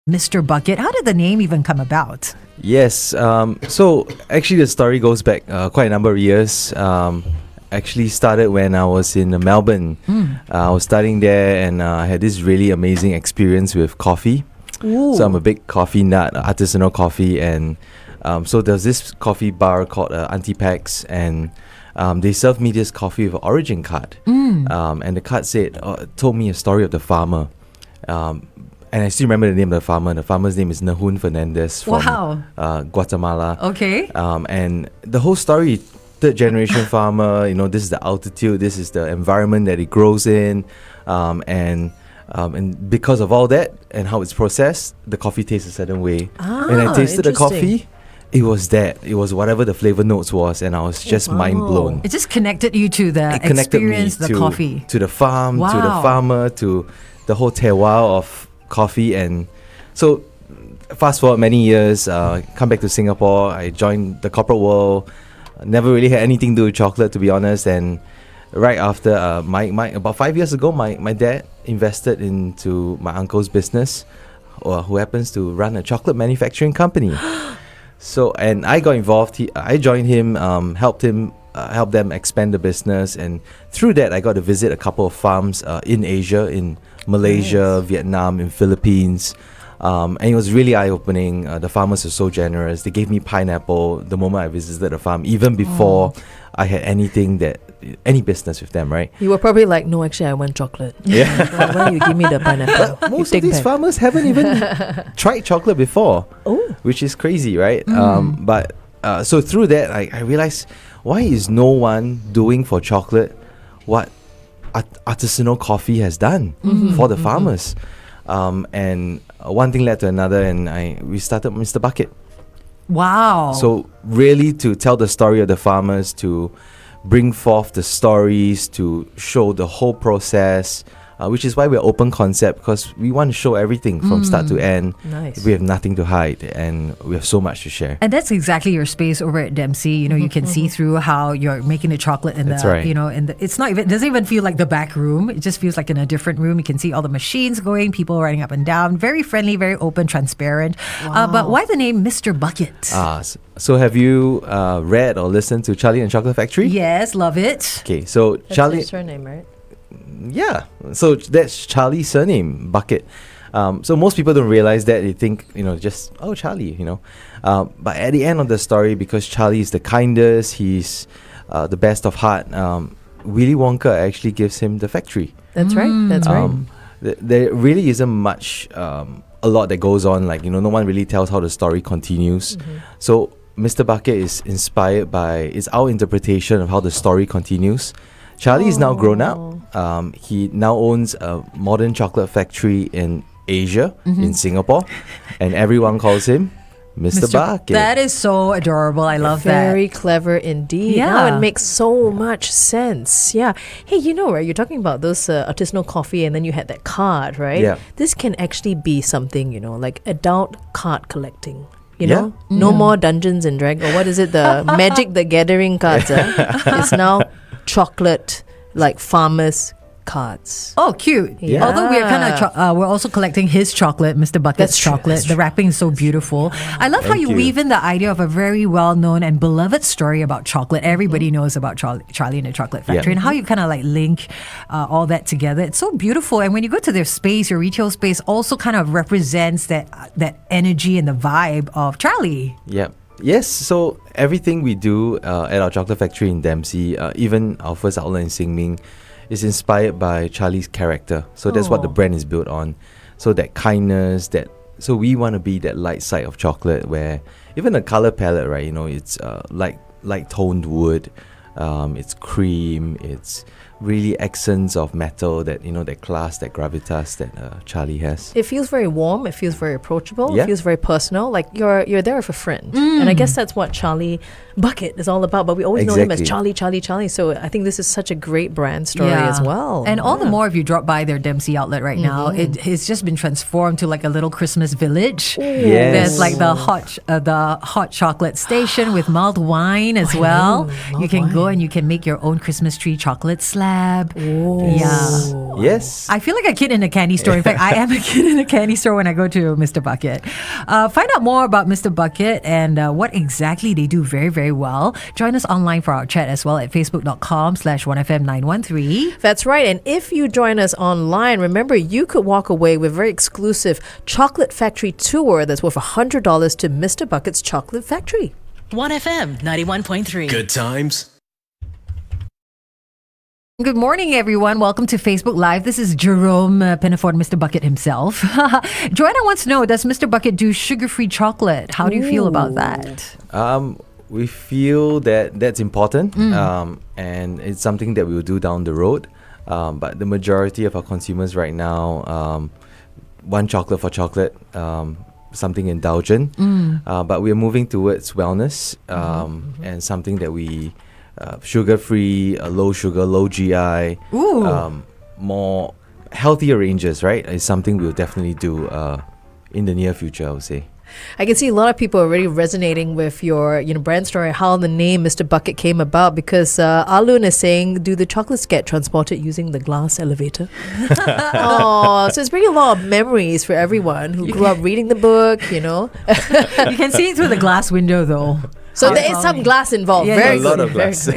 Mr. Bucket. How did the name even come about? Yes. So actually, the story goes back quite a number of years. Actually started when I was in Melbourne. I was studying there, and I had this really amazing experience with coffee. Ooh. So I'm a big coffee nut, artisanal coffee, and so there's this coffee bar called Auntie Pax, and they served me this coffee with an origin card. And the card told me a story of the farmer. And I still remember the name of the farmer. The farmer's name is Nahun Fernandez from Guatemala. Okay. And the whole story, third generation farmer, this is the altitude, this is the environment that it grows in. And because of all that and how it's processed, the coffee tastes a certain way. When I tasted the coffee, it was that. It was whatever the flavor notes was, and I was just mind blown. It just connected you to the experience, the coffee. To the farm, to the farmer, to the whole terroir of coffee. And so fast forward many years, come back to Singapore, I joined the corporate world. Never really had anything to do with chocolate, to be honest. And right after about 5 years ago, my dad invested into my uncle's business, who happens to run a chocolate manufacturing company. So, and I got involved. I joined him, helped them expand the business, and through that, I got to visit a couple of farms in Asia, in Malaysia, Vietnam, in Philippines, and it was really eye-opening. The farmers were so generous. They gave me pineapple the moment I visited the farm, even before I had any business with them, right? You were probably like, no, actually, I want chocolate. Yeah. Why don't you give me the pineapple? Most of these farmers haven't even tried chocolate before, which is crazy, right? But so through that, I realized, why is no one doing for chocolate what artisanal coffee has done for the farmers? And one thing led to another, and we started Mr. Bucket. Wow. So really to tell the story of the farmers, to bring forth the stories, to show the whole process, which is why we're open concept, because we want to show everything from start to end. Nice. We have nothing to hide, and we have so much to share. And that's exactly your space over at Dempsey. You can see through how you're making the chocolate in it's not even, it doesn't even feel like the back room. It just feels like in a different room. You can see all the machines going, people running up and down. Very friendly, very open, transparent. But why the name Mr. Bucket? So have you read or listened to Charlie and Chocolate Factory? Yes, love it. Okay, so That's Charlie... his surname, right? Yeah, so that's Charlie's surname, Bucket. So most people don't realize that. They think, just, Charlie, But at the end of the story, because Charlie is the kindest, he's the best of heart, Willy Wonka actually gives him the factory. That's right, that's right. There really isn't much, a lot that goes on. Like, no one really tells how the story continues. So Mr. Bucket is inspired by, it's our interpretation of how the story continues. Charlie is now grown up. He now owns a modern chocolate factory in Asia, in Singapore, and everyone calls him Mr. Bucket. That is so adorable. I love that. Very clever indeed. Yeah. Now it makes so much sense. Yeah. Hey, right? You're talking about those artisanal coffee, and then you had that card, right? Yeah. This can actually be something, like adult card collecting. No more Dungeons and Dragons, or what is it? The Magic the Gathering cards. It's now chocolate, like farmers cards. Oh, cute. Yeah. Although we're kind of we're also collecting his chocolate, Mr. Bucket's chocolate. The wrapping is so beautiful. I love how you weave in the idea of a very well-known and beloved story about chocolate. Everybody knows about Charlie and the Chocolate Factory, and how you kind of like link all that together. It's so beautiful. And when you go to their space, your retail space also kind of represents that energy and the vibe of Charlie. Yep. Yes, so everything we do at our chocolate factory in Dempsey, even our first outlet in Xingming, is inspired by Charlie's character. So that's what the brand is built on. So that kindness, so we want to be that light side of chocolate, where even the color palette, right? It's light toned wood, it's cream, it's really accents of metal that that class, that gravitas that Charlie has. It feels very warm. It feels very approachable. It feels very personal. Like you're there with a friend, and I guess that's what Charlie Bucket is all about. But we always know him as Charlie, Charlie, Charlie. So I think this is such a great brand story as well. And all the more if you drop by their Dempsey outlet right now, it's just been transformed to like a little Christmas village. Yes. There's like the hot chocolate station with mulled wine as well. You can go and you can make your own Christmas tree chocolate slab. lab. Oh. Yeah. Yes. I feel like a kid in a candy store. In fact, I am a kid in a candy store when I go to Mr. Bucket. Find out more about Mr. Bucket and what exactly they do very, very well. Join us online for our chat as well at facebook.com/1FM913. That's right. And if you join us online, remember you could walk away with a very exclusive chocolate factory tour that's worth $100 to Mr. Bucket's Chocolate Factory. 1FM 91.3. Good times. Good morning, everyone. Welcome to Facebook Live. This is Jerome Penafort, Mr. Bucket himself. Joanna wants to know, does Mr. Bucket do sugar-free chocolate? How do you feel about that? We feel that that's important, and it's something that we will do down the road. But the majority of our consumers right now want chocolate for chocolate, something indulgent. But we're moving towards wellness and something that we sugar-free, low sugar, low GI, more healthier ranges, right? Is something we'll definitely do in the near future, I would say. I can see a lot of people already resonating with your brand story, how the name Mr. Bucket came about, because Alun is saying, do the chocolates get transported using the glass elevator? Oh, so it's bringing a lot of memories for everyone who grew up reading the book, You can see it through the glass window, though. So there is some glass involved. Yeah, Very a good. lot of glass.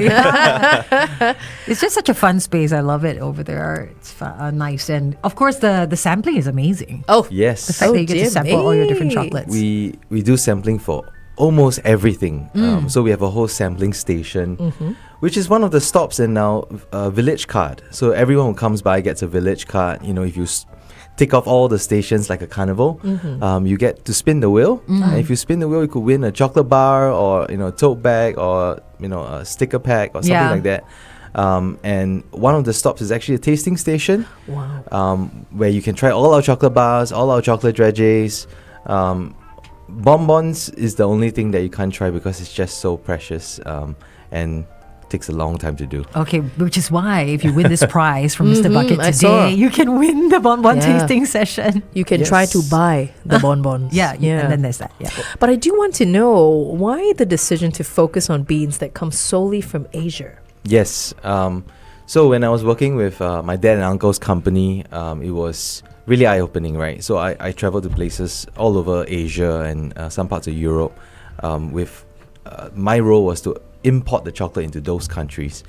It's just such a fun space. I love it over there. It's nice. And of course, the sampling is amazing. Oh, The Yes. fact that you get to dear sample all your different me. chocolates. We do sampling for almost everything. So we have a whole sampling station, which is one of the stops in our village card. So everyone who comes by gets a village card. If you tick off all the stations like a carnival, you get to spin the wheel. And if you spin the wheel, you could win a chocolate bar or a tote bag or a sticker pack or something Yeah. like that. And one of the stops is actually a tasting station. wow. Where you can try all our chocolate bars, all our chocolate dredges. Bonbons is the only thing that you can't try because it's just so precious and takes a long time to do. Okay, which is why if you win this prize from Mr. Bucket I saw. today, you can win the bonbon Yeah. tasting session. You can try to Yes. buy the bonbons. Yeah, and then there's that. Yeah. But I do want to know, why the decision to focus on beans that come solely from Asia? Yes. So when I was working with my dad and uncle's company, it was really eye-opening, right? So I traveled to places all over Asia and some parts of Europe. My role was to import the chocolate into those countries.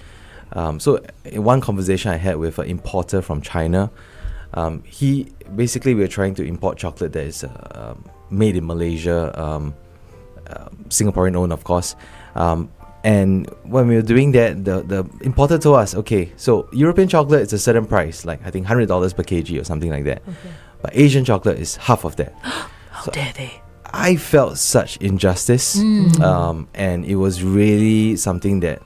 So in one conversation I had with an importer from China, we were trying to import chocolate that is made in Malaysia, Singaporean owned, of course. And when we were doing that, the importer told us, okay, so European chocolate is a certain price, like I think $100 per kg or something like that. Okay. But Asian chocolate is half of that. How dare they? I felt such injustice, and it was really something that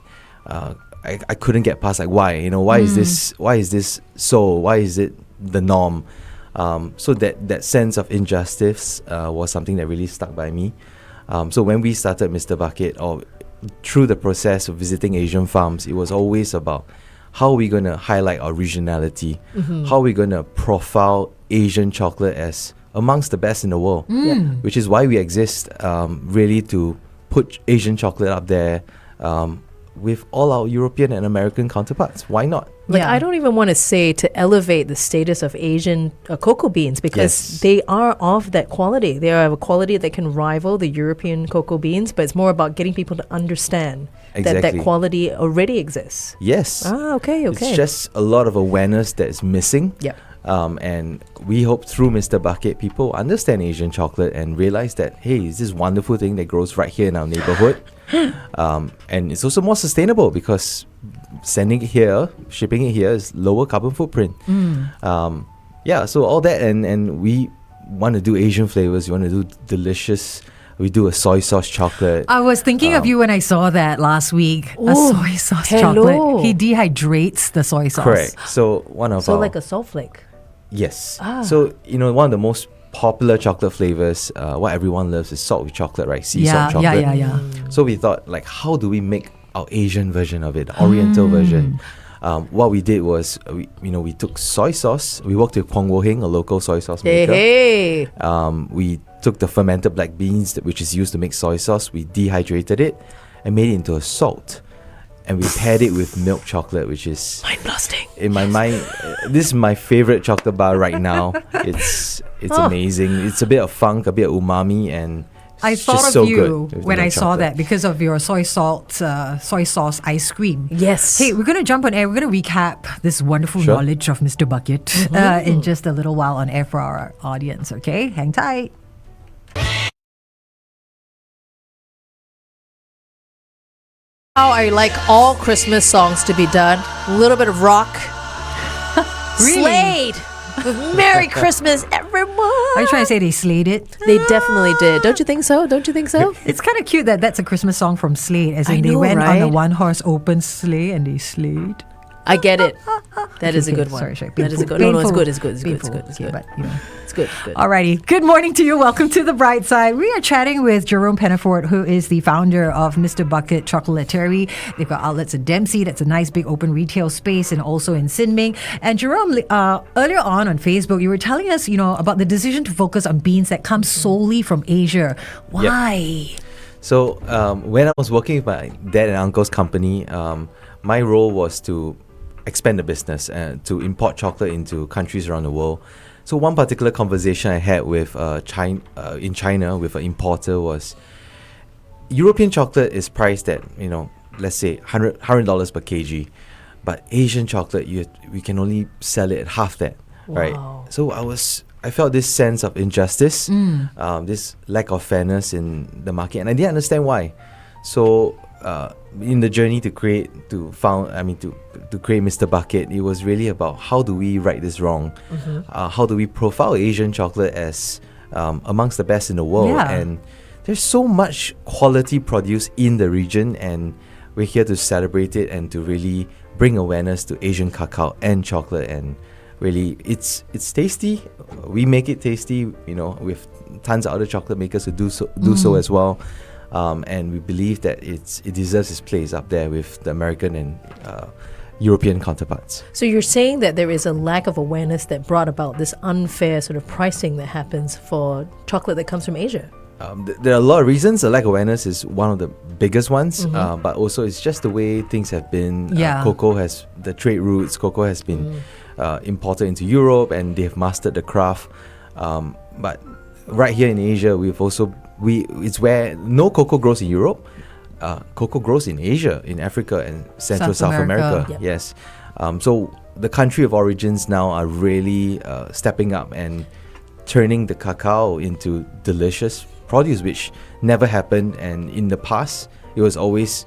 I couldn't get past. Like, why? Why is this? Why is this so? Why is it the norm? So that sense of injustice was something that really stuck by me. So when we started Mr. Bucket, or through the process of visiting Asian farms, it was always about how are we going to highlight our regionality, how are we going to profile Asian chocolate as amongst the best in the world, which is why we exist, really to put Asian chocolate up there with all our European and American counterparts. Why not? Like, Yeah. I don't even want to say to elevate the status of Asian cocoa beans, because Yes. they are of that quality. They are of a quality that can rival the European cocoa beans, but it's more about getting people to understand that Exactly. quality already exists. Yes. Okay. It's just a lot of awareness that is missing. Yep. And we hope through Mr. Bucket, people understand Asian chocolate and realize that, hey, it's this wonderful thing that grows right here in our neighborhood. And it's also more sustainable because sending it here, shipping it here is lower carbon footprint. So all that, and we want to do Asian flavors. We want to do delicious. We do a soy sauce chocolate. I was thinking of you when I saw that last week. A Oh, soy sauce hello. chocolate. He dehydrates the soy sauce. Correct. So one of So our like a salt flake. yes. Ah. So one of the most popular chocolate flavors, what everyone loves is salt with chocolate, right? Sea salt chocolate. Yeah. So we thought, like, how do we make our Asian version of it, the Oriental version? What we did was, we took soy sauce. We worked with Kwong Wo Hing, a local soy sauce maker. Hey. We took the fermented black beans, which is used to make soy sauce. We dehydrated it and made it into a salt. and we paired it with milk chocolate, which is Mind blasting. in my mind. This is my favorite chocolate bar right now. It's amazing. It's a bit of funk, a bit of umami, and I it's thought just of so you good with when the I milk saw chocolate. that because of your soy sauce ice cream. Yes. Hey, we're going to jump on air. We're going to recap this wonderful Sure. knowledge of Mr. Bucket in just a little while on air for our audience, okay? Hang tight. How I like all Christmas songs to be done. A little bit of rock. Really? Slayed. With Merry Christmas, everyone. Are you trying to say they slayed it? They definitely did. Don't you think so? Don't you think so? It's kind of cute that that's a Christmas song from Slade, as in I they know, went on a right? one-horse open sleigh and they slayed. I get it. That is a Okay, good one. sorry. That is a good. No, it's Painful. good. It's good. It's good. It's Painful. good. It's Okay, good. but, you know. It's good. It's good. Alrighty. Good morning to you. Welcome to the Brightside. We are chatting with Jerome Penafort, who is the founder of Mr. Bucket Chocolaterie. They've got outlets in Dempsey. That's a nice big open retail space, and also in Sinming. And Jerome, earlier on Facebook, you were telling us, about the decision to focus on beans that come solely from Asia. Why? So when I was working with my dad and uncle's company, my role was to expand the business and to import chocolate into countries around the world. So one particular conversation I had with in China with an importer was, European chocolate is priced at, let's say $100 per kg, but Asian chocolate we can only sell it at half that, right? Wow. So I felt this sense of injustice, this lack of fairness in the market, and I didn't understand why. So in the journey to create Mr. Bucket, it was really about how do we right this wrong? How do we profile Asian chocolate as amongst the best in the world? Yeah. And there's so much quality produced in the region, and we're here to celebrate it and to really bring awareness to Asian cacao and chocolate. And really, it's tasty. We make it tasty, with tons of other chocolate makers who do so as well. And we believe that it deserves its place up there with the American and European counterparts. So you're saying that there is a lack of awareness that brought about this unfair sort of pricing that happens for chocolate that comes from Asia. There are a lot of reasons. The lack of awareness is one of the biggest ones, but also it's just the way things have been. Yeah. The trade routes, cocoa has been imported into Europe, and they have mastered the craft. But right here in Asia, it's where no cocoa grows in Europe. Cocoa grows in Asia, in Africa and Central South America. Yep. Yes. So the country of origins now are really stepping up and turning the cacao into delicious produce, which never happened. And in the past, it was always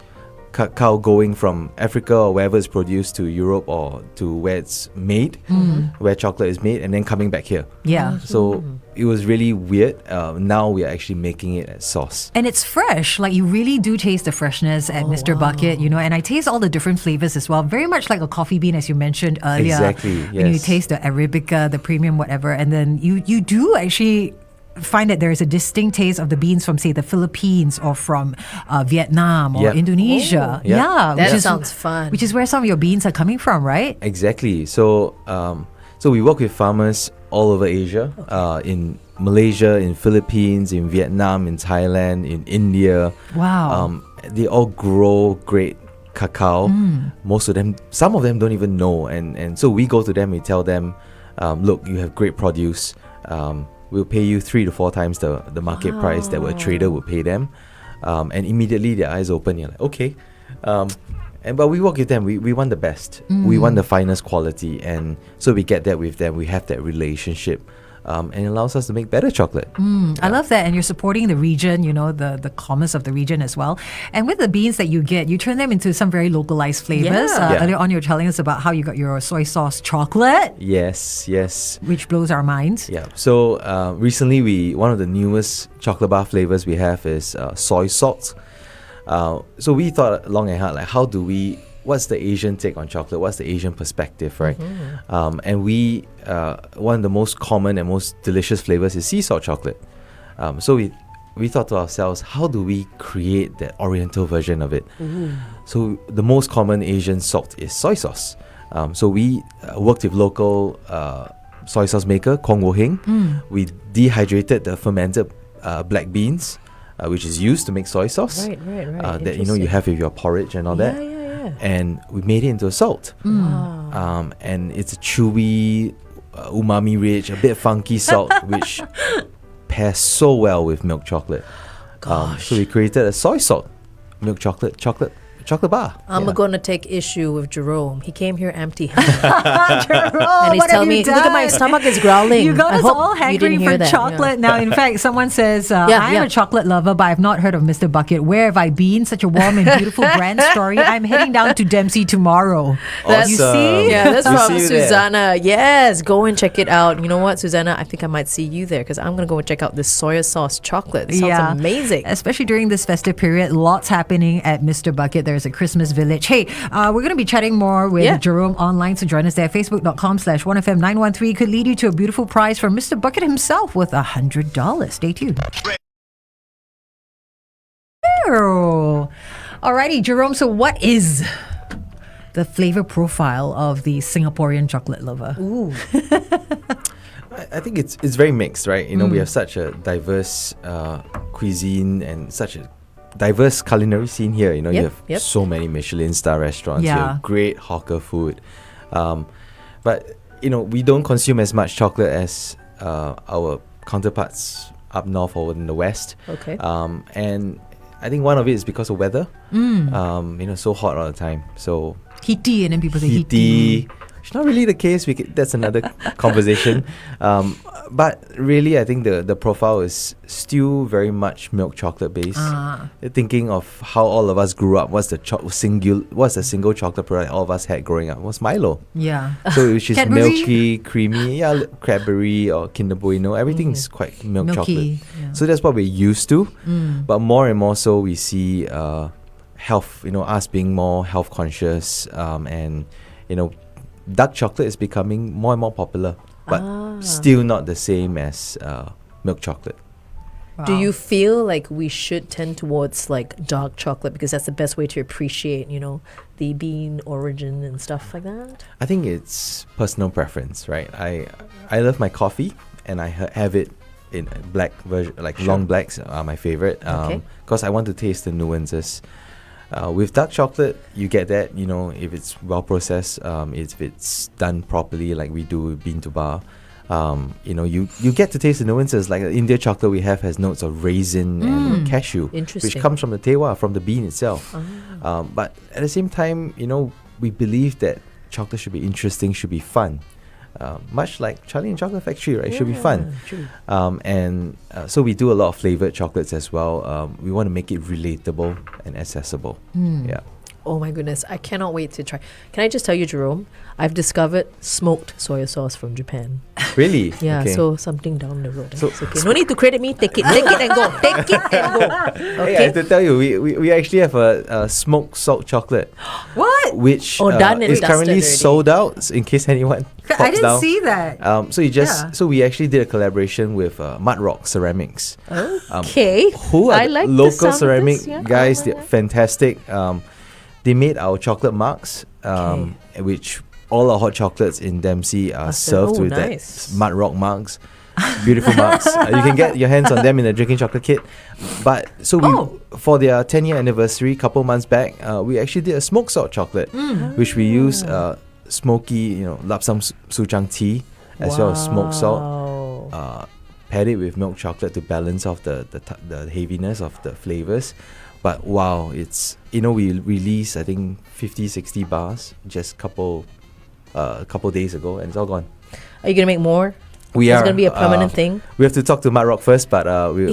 cacao going from Africa or wherever it's produced to Europe or to where it's made, where chocolate is made, and then coming back here. Yeah. So it was really weird. Now we are actually making it as sauce. And it's fresh. Like, you really do taste the freshness at Mr. Bucket, and I taste all the different flavors as well. Very much like a coffee bean, as you mentioned earlier. Exactly, When you yes. taste the Arabica, the premium, whatever, and then you do actually find that there is a distinct taste of the beans from, say, the Philippines or from Vietnam or Yep. Indonesia. Oh, yeah. Yeah, That sounds fun. Which is where some of your beans are coming from, right? Exactly. So we work with farmers all over Asia, in Malaysia, in Philippines, in Vietnam, in Thailand, in India. Wow. They all grow great cacao. Most of them, some of them don't even know. And so we go to them, we tell them, look, you have great produce. We'll pay you 3 to 4 times the market price that a trader would pay them. And immediately their eyes open. You're like, okay. But we work with them. We want the best. We want the finest quality. And so we get that with them. We have that relationship. And it allows us to make better chocolate. I love that. And you're supporting the region, the commerce of the region as well. And with the beans that you get, you turn them into some very localized flavors. Yeah. Yeah. Earlier on, you were telling us about how you got your soy sauce chocolate, Yes. which blows our minds. Yeah. So recently, one of the newest chocolate bar flavors we have is soy salt. So we thought long and hard, like, what's the Asian take on chocolate? What's the Asian perspective, right? And one of the most common and most delicious flavors is sea salt chocolate. So we thought to ourselves, how do we create that Oriental version of it? So the most common Asian salt is soy sauce. So we worked with local soy sauce maker, Kong Wo Hing. We dehydrated the fermented black beans, which is used to make soy sauce. Right. That you have with your porridge and all that. Yeah. and we made it into a salt. And it's a chewy, umami rich, a bit funky salt, which pairs so well with milk chocolate. So we created a soy salt milk chocolate bar. I'm Yeah. going to take issue with Jerome. He came here empty-handed. Jerome, And he's what telling have me, you look at my done? stomach is growling. You got I us hope all you didn't hankering hear for that. chocolate now. In fact, someone says, Yeah, I'm yeah. a chocolate lover, but I've not heard of Mr. Bucket. Where have I been? Such a warm and beautiful brand story. I'm heading down to Dempsey tomorrow. That's- You see? Yeah, that's We'll from see you there. Susanna. Yes, go and check it out. You know what, Susanna? I think I might see you there because I'm going to go and check out this soya sauce chocolate. It sounds amazing. Especially during this festive period, lots happening at Mr. Bucket. There's a Christmas village. Hey, we're going to be chatting more with Jerome online, so join us there. Facebook.com/1FM913 could lead you to a beautiful prize from Mr. Bucket himself with $100. Stay tuned. Alrighty, Jerome, so what is the flavor profile of the Singaporean chocolate lover? Ooh. I think it's very mixed, right? You know, we have such a diverse cuisine and such a diverse culinary scene here. You know, you have so many Michelin star restaurants. You have great hawker food. But, you know, we don't consume as much chocolate as our counterparts up north or in the west. Okay. And I think one of it is because of weather. You know, so hot all the time. So Heaty, and then people say heaty. It's not really the case. That's another conversation. But really, I think the profile is still very much milk chocolate based. Thinking of how all of us grew up, what's the single chocolate product all of us had growing up? Was Milo. Yeah. So which is Cadbury? milky, creamy, Cadbury or Kinder Bueno. Everything's quite milk Milky, chocolate. yeah. So that's what we're used to. But more and more so, we see health. You know, us being more health conscious, and you know, dark chocolate is becoming more and more popular, but still not the same as milk chocolate. Do you feel like we should tend towards like dark chocolate because that's the best way to appreciate, you know, the bean origin and stuff like that? I think it's personal preference, right? I love my coffee, and I have it in a black version, like long blacks are my favorite, because I want to taste the nuances. With dark chocolate, you get that, you know, if it's well processed, if it's done properly, like we do with bean to bar, you know, you get to taste the nuances. Like the India chocolate we have has notes of raisin and cashew, Interesting. which comes from the tewa, from the bean itself. But at the same time, you know, we believe that chocolate should be interesting, should be fun. Much like Charlie and Chocolate Factory, right? It should be fun. True. So we do a lot of flavored chocolates as well. We want to make it relatable and accessible. Yeah. Oh my goodness, I cannot wait to try. Can I just tell you, Jerome, I've discovered smoked soya sauce from Japan. Really? Yeah, Okay. so something down the road. So- It's okay. No need to credit me. Take it and go. Take it and go. Hey, I have Okay. to tell you, we actually have a smoked salt chocolate, What? which Done and is currently dusted already. sold out. In case anyone pops I didn't down. see that. So we actually did a collaboration with Mud Rock Ceramics. Okay. Who are I like the local sound of ceramic this, yeah. guys? Oh, They're yeah. fantastic. They made our chocolate marks, which all our hot chocolates in Dempsey are served Oh, with nice. that Mud Rock marks. Beautiful marks. You can get your hands on them in a drinking chocolate kit. But so for their 10-year anniversary, couple months back, we actually did a smoked salt chocolate, which we use smoky, you know, lapsang suchang tea as well as smoked salt. Paired it with milk chocolate to balance off the heaviness of the flavors. But wow, it's, you know, we released I think 50-60 bars just couple days ago, and it's all gone. Are you going to make more? We It's are going to be a permanent thing? We have to talk to Mud Rock first, but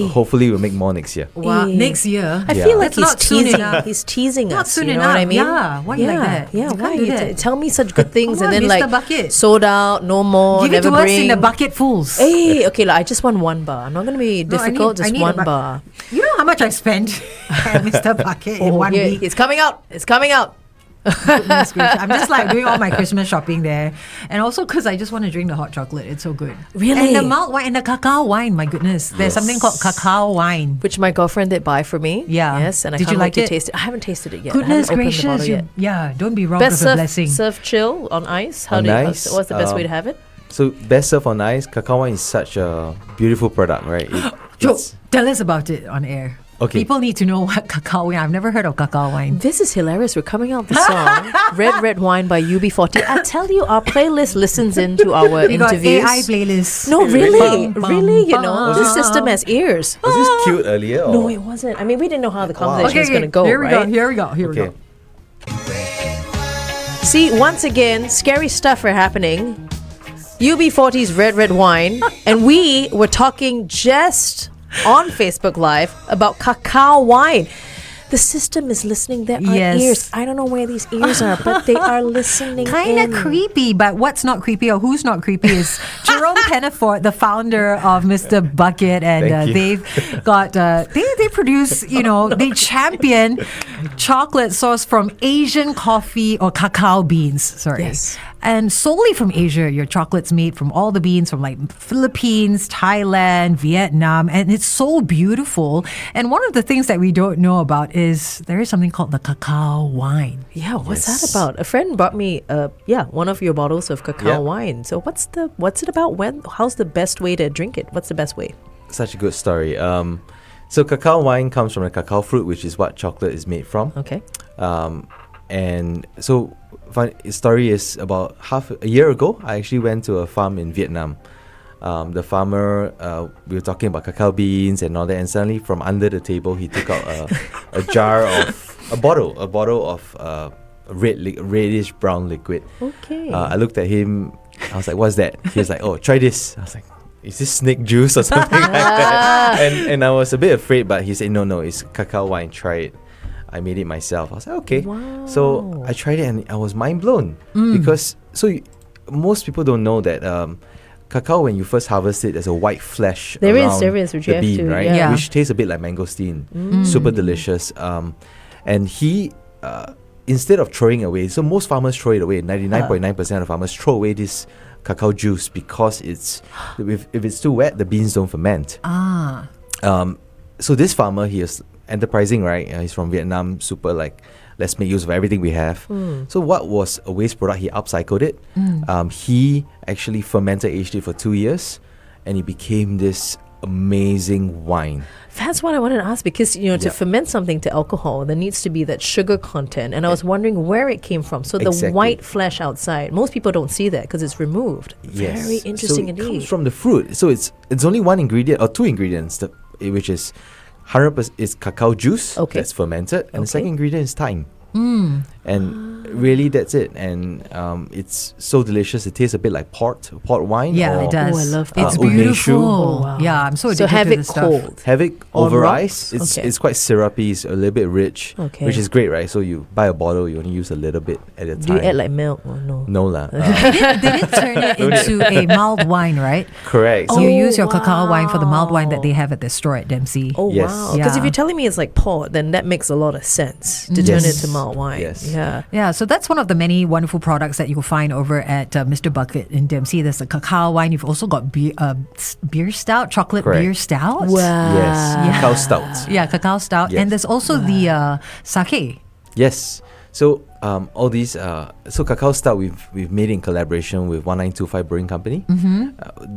hopefully we'll make more next year. Wow. Eh. Next year. I Yeah. feel like That's not he's soon teasing. enough. He's teasing Not us. soon You know what I enough. mean? Yeah. Why you like that? Yeah. You Why can't do you that. tell me such good things Come and on, then Mr. like Bucket. sold out, no more, Give it never to us bring. in the bucket fulls. Hey, okay, like, I just want one bar. I'm not going to be No, I difficult. need just a one bu- bar. You know how much I spent at Mr. Bucket in one here, week? it's coming out. It's coming out. Goodness gracious. I'm just like doing all my Christmas shopping there. And also because I just want to drink the hot chocolate. It's so good. Really? And the malt wine and the cacao wine, my goodness. There's something called cacao wine. Which my girlfriend did buy for me. Yeah. Yes, and I Did can't you wait like to it? taste it. I haven't tasted it yet. Goodness I haven't opened the gracious. bottle yet. Don't be wrong Best with a serve, blessing. serve chill on ice. On ice, What's the best way to have it? So best served on ice. Cacao wine is such a beautiful product, right? Joe, tell us about it on air. Okay. People need to know what cacao wine. I've never heard of cacao wine. This is hilarious. We're coming out with the song Red Red Wine by UB40. I tell you, our playlist listens into our We got interviews. AI playlists. No, really, Bum, bum, really, you bum. know, this system has ears. Was this cute earlier? Or? No, it wasn't. I mean, we didn't know how the conversation was going to go, Here we right? go. Here we go. Here we Okay. go. See, once again, scary stuff are happening. UB40's Red Red Wine, and we were talking just on Facebook Live about cacao wine. The system is listening. There are Yes. ears. I don't know where these ears are, but they are listening. Kind of creepy, but what's not creepy or who's not creepy is Jerome Penafort, the founder of Mr. Bucket, and Thank you. they've got they produce, they champion chocolate sourced from Asian coffee or cacao beans. Sorry. Yes. And solely from Asia, your chocolate's made from all the beans from like Philippines, Thailand, Vietnam, and it's so beautiful. And one of the things that we don't know about is there is something called the cacao wine. Yeah, what's Yes. that about? A friend brought me, one of your bottles of cacao Yeah. wine. So what's it about? How's the best way to drink it? What's the best way? Such a good story. So cacao wine comes from the cacao fruit, which is what chocolate is made from. Okay. And so, the story is about a year ago, I actually went to a farm in Vietnam. The farmer, we were talking about cacao beans and all that, and suddenly from under the table, he took out a bottle of reddish brown liquid. Okay. I looked at him. I was like, "What's that?" He was like, "Oh, try this." I was like, "Is this snake juice or something like that?" And I was a bit afraid, but he said, "No, it's cacao wine. Try it." I made it myself. I was like, "Okay." Wow. So I tried it and I was mind blown because most people don't know that cacao, when you first harvest it, there's a white flesh There around is, which you the have bean, to- right? yeah. Which tastes a bit like mangosteen. Super delicious. And he, instead of throwing it away, so most farmers throw it away. 99.9% of farmers throw away this cacao juice because if it's too wet, the beans don't ferment. So this farmer, he is enterprising, right? He's from Vietnam, super like, let's make use of everything we have. So what was a waste product, he upcycled it. He actually aged it for 2 years, and it became this amazing wine. That's what I wanted to ask, because to Yeah. ferment something to alcohol, there needs to be that sugar content, and I was wondering where it came from. So the Exactly. white flesh outside, most people don't see that because it's removed. Yes. Very interesting so it indeed. comes from the fruit. So it's only one ingredient or two ingredients, which is 100% is cacao juice that's fermented, and the second ingredient is thyme. And really, that's it. And it's so delicious. It tastes a bit like port wine. Yeah, or it does. Oh, I love It's that. beautiful. Oh, wow. Yeah, I'm so So addicted have to it this stuff. cold. Have it On over rocks? ice. Okay. It's quite syrupy. It's a little bit rich, Okay. which is great, right? So you buy a bottle, you only use a little bit at a Do time. you add like milk or no? No lah. They did turn it into a mild wine, right? Correct. So So you use your cacao wine for the mild wine that wow. they have at the store at Dempsey. Oh Yes. wow! Because if Yeah. you're telling me it's like port, then that makes a lot of sense to turn it Yes. to mild wine. Yes. Yeah. Yeah, so that's one of the many wonderful products that you'll find over at Mr. Bucket in Dempsey. There's a cacao wine. You've also got beer stout, chocolate Correct. beer stout. Wow. yes, cacao stout. Yeah, cacao stout. Yes. And there's also the sake. Yes. So all these so cacao stout we've made in collaboration with 1925 Brewing Company.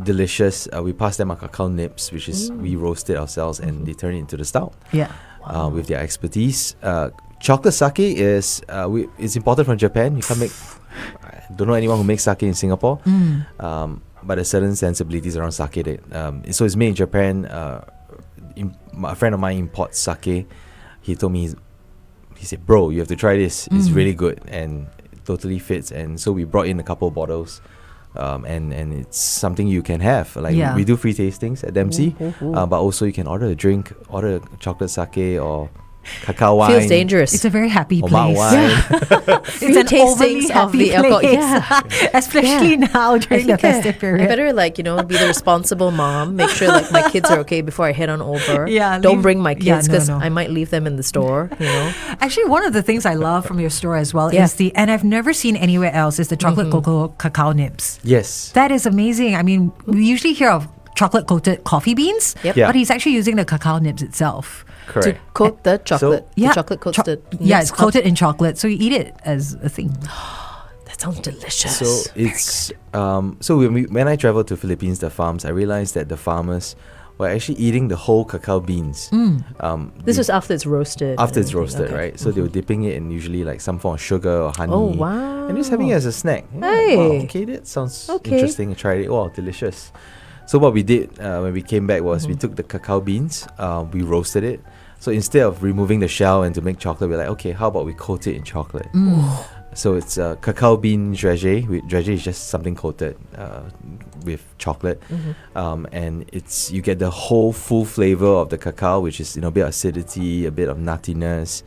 Delicious. We pass them our cacao nibs, which is we roast it ourselves and they turn it into the stout. Yeah. With their expertise. Chocolate sake is it's imported from Japan. You can't make. I don't know anyone who makes sake in Singapore. But there's certain sensibilities around sake that so it's made in Japan. A friend of mine imports sake. He told me, he said, "Bro, you have to try this. It's really good and it totally fits." And so we brought in a couple of bottles. And it's something you can have. Like Yeah. we do free tastings at Dempsey, but also you can order a drink, order chocolate sake or cacao wine. Feels dangerous. It's a very happy or mild place. wine. It's an Free overly tastings of happy the alcohol. place. Yeah. Especially now during the festive I period. better be the responsible mom. Make sure my kids are okay before I head on over. Yeah, Don't leave- bring my yeah, kids no, because no. I might leave them in the store. Actually, one of the things I love from your store as well Yeah. is and I've never seen anywhere else, is the chocolate cocoa cacao nibs. Yes. That is amazing. I mean, we usually hear of chocolate coated coffee beans, Yep. Yeah. but he's actually using the cacao nibs itself. To Correct. coat the chocolate. Yeah, The chocolate coats the yeah, nibs it's coated in chocolate, so you eat it as a thing. That sounds delicious. So it's so when I travel to Philippines, the farms, I realized that the farmers we're actually eating the whole cacao beans. This was after it's roasted. After and it's everything. roasted, Okay. right? So they were dipping it in usually like some form of sugar or honey. Oh, wow. And just having it as a snack. Hey. Wow, okay, that sounds Okay. interesting. I tried it. Wow, delicious. So what we did when we came back was we took the cacao beans, we roasted it. So instead of removing the shell and to make chocolate, we're like, okay, how about we coat it in chocolate? So it's cacao bean dragée. Dragée is just something coated with chocolate, and you get the whole full flavor of the cacao, which is a bit of acidity, a bit of nuttiness,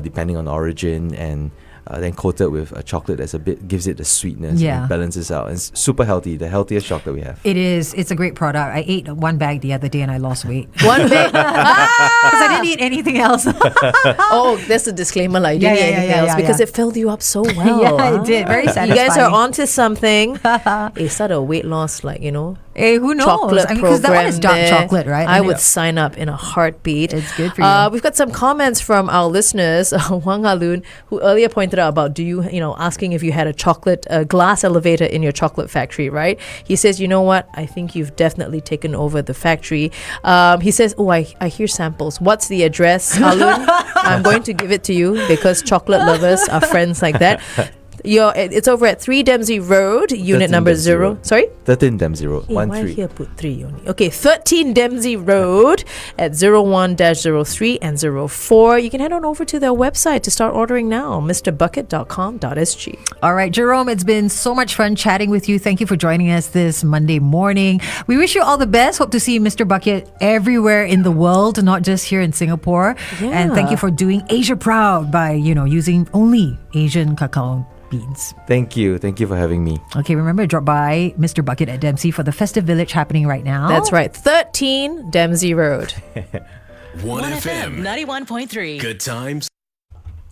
depending on origin, and then coated with a chocolate that's gives it the sweetness, and balances out. And it's super healthy, the healthiest chocolate we have. It is. It's a great product. I ate one bag the other day and I lost weight. One big. Because I didn't eat anything else. Oh, that's a disclaimer. Like, you didn't eat anything else because it filled you up so well. Yeah, it did. Very satisfying. You guys are onto something. Start a weight loss, Hey, who knows? chocolate Because that one is dark there. chocolate, right? I would sign up in a heartbeat. It's good for you. We've got some comments from our listeners. Wang Alun, who earlier pointed out about asking if you had a glass elevator in your chocolate factory, right? He says, you know what? I think you've definitely taken over the factory. He says, I hear samples. What's the address, Alun? I'm going to give it to you because chocolate lovers are friends like that. It's over at 3 Dempsey Road, unit number Dempsey 0. Road. Sorry? 13 Dempsey Road, Why 13. here put 3 only? Okay, 13 Dempsey Road at 01-03 and 04. You can head on over to their website to start ordering now, mrbucket.com.sg. All right, Jerome, it's been so much fun chatting with you. Thank you for joining us this Monday morning. We wish you all the best. Hope to see Mr. Bucket everywhere in the world, not just here in Singapore. Yeah. And thank you for doing Asia proud by, using only Asian cacao beans. Thank you for having me. Okay, remember to drop by Mr. Bucket at Dempsey for the Festive Village happening right now. That's right, 13 Dempsey Road. 1FM 91.3. Good times.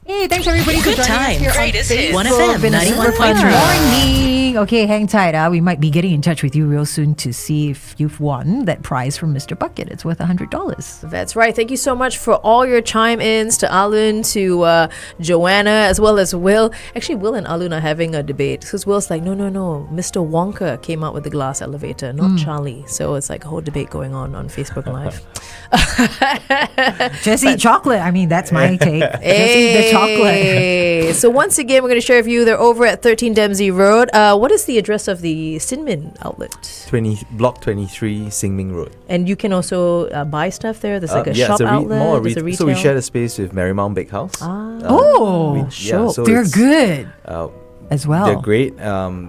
Hey, thanks everybody for Good joining us time. here Greatest on hits. Facebook. 1FM Been a super fun 91.3. morning. Okay, hang tight. We might be getting in touch with you real soon to see if you've won that prize from Mr. Bucket. It's worth $100. That's right. Thank you so much for all your chime-ins, to Alun, to Joanna, as well as Will. Actually, Will and Alun are having a debate because Will's like, no. Mr. Wonka came out with the glass elevator, not Charlie. So it's like a whole debate going on Facebook Live. Just eat chocolate. I mean, that's my take. Just eat the chocolate. Hey. So once again, we're going to share with you, they're over at 13 Dempsey Road. What is the address of the Sinmin outlet? Block 23, Singming Road. And you can also buy stuff there. There's like a yeah, shop it's outlet. There's a retail. So we share the space with Marymount Bakehouse. Sure. so They're it's, good as well. They're great.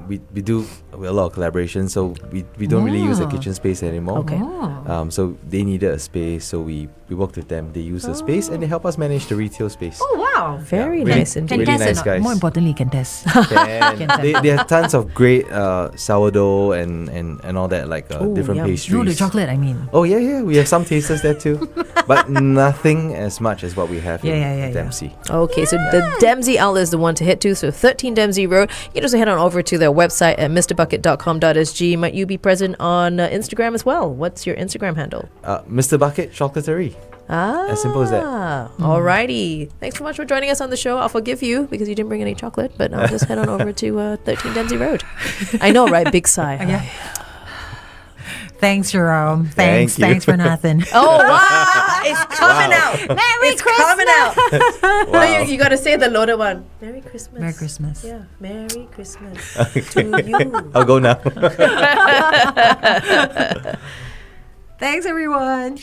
We do a lot of collaboration, so we don't really use the kitchen space anymore. Okay. So they needed a space, so we worked with them. They use the space and they help us manage the retail space. Oh, wow. Very really- nice indeed. Can Really test nice or not? guys. More importantly, can test. They have tons of great sourdough and all that, like different yum. pastries. No, the chocolate, I mean. Oh yeah, we have some tasters there too, but nothing as much as what we have Yeah. in Dempsey. Okay, so the Dempsey outlet is the one to head to. So 13 Dempsey Road. You can also head on over to their website at mrbucket.com.sg. Might you be present on Instagram as well? What's your Instagram handle? Mr. Bucket Chocolaterie. As simple as that. Alrighty. Thanks so much for joining us on the show. I'll forgive you because you didn't bring any chocolate, but I'll just head on over to 13 Dempsey Road. I know, right? Big sigh. Yeah. Thanks, Jerome. Thank you. Thanks for nothing. Oh, wow. It's coming out. Merry It's coming out. Wow. No, you got to say the loaded one. Merry Christmas. Merry Christmas. Yeah. Merry Christmas to you. I'll go now. Thanks, everyone.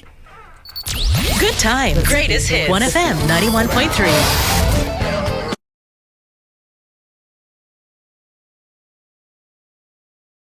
Good time. Greatest hits. 1FM 91.3.